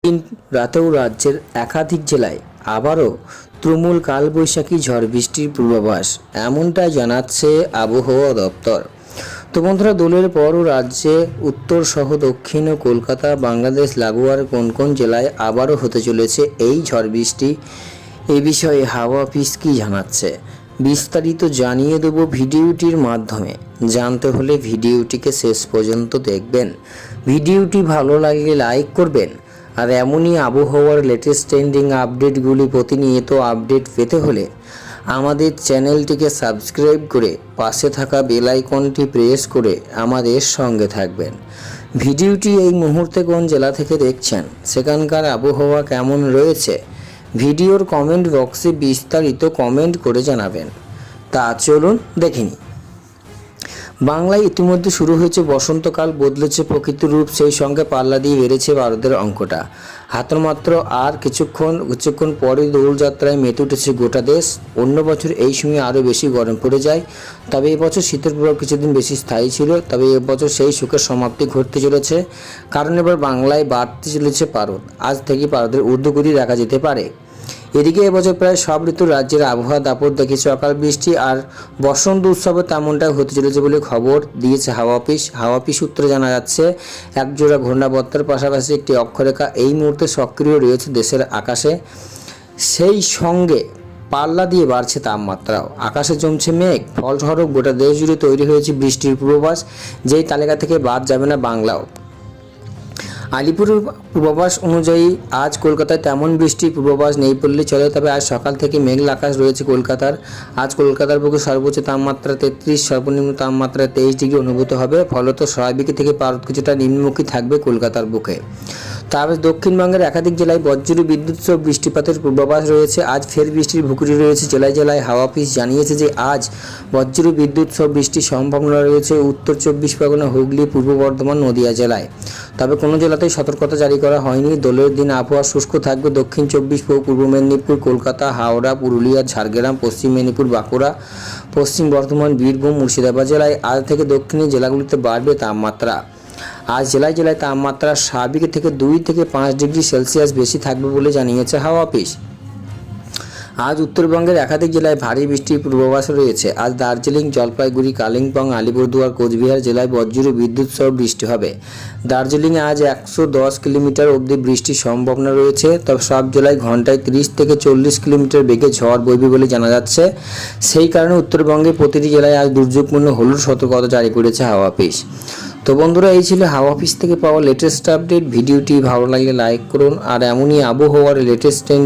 রাতেও রাজ্যের একাধিক জেলায় আবারও তুমুল কালবৈশাখী ঝড় বৃষ্টির পূর্বাভাস, এমনটাই জানাচ্ছে আবহাওয়া দপ্তর। তো বন্ধুরা, দোলের পরও রাজ্যে উত্তর সহ দক্ষিণ ও কলকাতা, বাংলাদেশ লাগোয়ার কোন কোন জেলায় আবারও হতে চলেছে এই ঝড় বৃষ্টি, এ বিষয়ে হাওয়া অফিস কী জানাচ্ছে বিস্তারিত জানিয়ে দেব ভিডিওটির মাধ্যমে। জানতে হলে ভিডিওটিকে শেষ পর্যন্ত দেখবেন। ভিডিওটি ভালো লাগলে লাইক করবেন। আর এমনই আবহাওয়ার লেটেস্ট ট্রেন্ডিং আপডেটগুলি প্রতিনিয়ত আপডেট পেতে হলে আমাদের চ্যানেলটিকে সাবস্ক্রাইব করে পাশে থাকা বেল আইকনটি প্রেস করে আমাদের সঙ্গে থাকবেন। ভিডিওটি এই মুহূর্তে কোন জেলা থেকে দেখছেন, সেখানকার আবহাওয়া কেমন রয়েছে, ভিডিওর কমেন্ট বক্সে বিস্তারিত কমেন্ট করে জানাবেন। তা চলুন দেখে নিই। বাংলায় ইতিমধ্যে শুরু হয়েছে বসন্তকাল, বদলেছে প্রকৃতির রূপ, সেই সঙ্গে পাল্লা দিয়ে বেড়েছে বারোদের অঙ্কটা। হাতের মাত্র আর কিছুক্ষণ পরে দোলযাত্রায় মেতে উঠেছে গোটা দেশ। অন্য বছর এই সময় আরও বেশি গরম পড়ে যায়, তবে এবছর শীতের প্রভাব কিছুদিন বেশি স্থায়ী ছিল। তবে এবছর সেই সুখের সমাপ্তি ঘটতে চলেছে, কারণ এবার বাংলায় বাড়তে চলেছে পারদ। আজ থেকে পারদের ঊর্ধ্বগতি দেখা যেতে পারে। এদিকে এবছর প্রায় সব ঋতুর রাজ্যের আবহাওয়া দাপট দেখেছে অকাল বৃষ্টি, আর বসন্ত উৎসবে তেমনটাই হতে চলেছে বলে খবর দিয়েছে হাওয়া অফিস। হাওয়া অফিস সূত্রে জানা যাচ্ছে, একজোড়া ঘূর্ণাবর্তের পাশাপাশি একটি অক্ষরেখা এই মুহূর্তে সক্রিয় রয়েছে দেশের আকাশে। সেই সঙ্গে পাল্লা দিয়ে বাড়ছে তাপমাত্রাও, আকাশে জমছে মেঘ। ফলস্বরূপ গোটা দেশ জুড়ে তৈরি হয়েছে বৃষ্টির পূর্বাভাস, যেই তালিকা থেকে বাদ যাবে না বাংলাও। আলিপুরের পূর্বাভাস অনুযায়ী আজ কলকাতায় তেমন বৃষ্টির পূর্বাভাস নেই বললে চলে, তবে আজ সকাল থেকে মেঘলা আকাশ রয়েছে কলকাতার। আজ কলকাতার বুকে সর্বোচ্চ তাপমাত্রা 33, সর্বনিম্ন তাপমাত্রা 23 ডিগ্রি অনুভূত হবে। ফলত স্বাভাবিক থেকে পারদ কিছুটা নিম্নমুখী থাকবে কলকাতার বুকে। তবে দক্ষিণবঙ্গের একাধিক জেলায় বজ্রী বিদ্যুৎ সহ বৃষ্টিপাতের পূর্বাভাস রয়েছে। আজ ফের বৃষ্টির ভুকুরি রয়েছে জেলায় জেলায়। হাওয়া অফিস জানিয়েছে যে আজ বজ্রী বিদ্যুৎ সহ বৃষ্টির সম্ভাবনা রয়েছে উত্তর 24 পরগনা, হুগলি, পূর্ব বর্ধমান, নদিয়া জেলায়। তবে কোনো জেলাতেই সতর্কতা জারি করা হয়নি। দোলের দিন আবহাওয়া শুষ্ক থাকবে দক্ষিণ 24, পূর্ব মেদিনীপুর, কলকাতা, হাওড়া, পুরুলিয়া, ঝাড়গ্রাম, পশ্চিম মেদিনীপুর, বাঁকুড়া, পশ্চিম বর্ধমান, বীরভূম, মুর্শিদাবাদ জেলায়। আজ থেকে দক্ষিণের জেলাগুলিতে বাড়বে তাপমাত্রা। আজ জেলায় জেলায় তাপমাত্রা স্বাভাবিক থেকে 2 থেকে 5 ডিগ্রি সেলসিয়াস বেশি থাকবে বলে জানিয়েছে হাওয়া অফিস। আজ উত্তরবঙ্গের একাধিক জেলায় ভারী বৃষ্টির পূর্বাভাস রয়েছে। আজ দার্জিলিং, জলপাইগুড়ি, কালিম্পং, আলিপুরদুয়ার, কোচবিহার জেলায় বজ্রী বিদ্যুৎ সহ বৃষ্টি হবে। দার্জিলিংয়ে আজ 110 কিলোমিটার অবধি বৃষ্টির সম্ভাবনা রয়েছে। তবে সব জেলায় ঘন্টায় 30 থেকে 40 কিলোমিটার বেগে ঝড় বইবে বলে জানা যাচ্ছে। সেই কারণে উত্তরবঙ্গের প্রতিটি জেলায় আজ দুর্যোগপূর্ণ হলুদ সতর্কতা জারি করেছে হাওয়া অফিস। তো বন্ধুরা, এই ছিল হাওয়া অফিস থেকে পাওয়া লেটেস্ট আপডেট। ভিডিওটি ভালো লাগলে লাইক করুন, আর এমনই আবহাওয়ার লেটেস্ট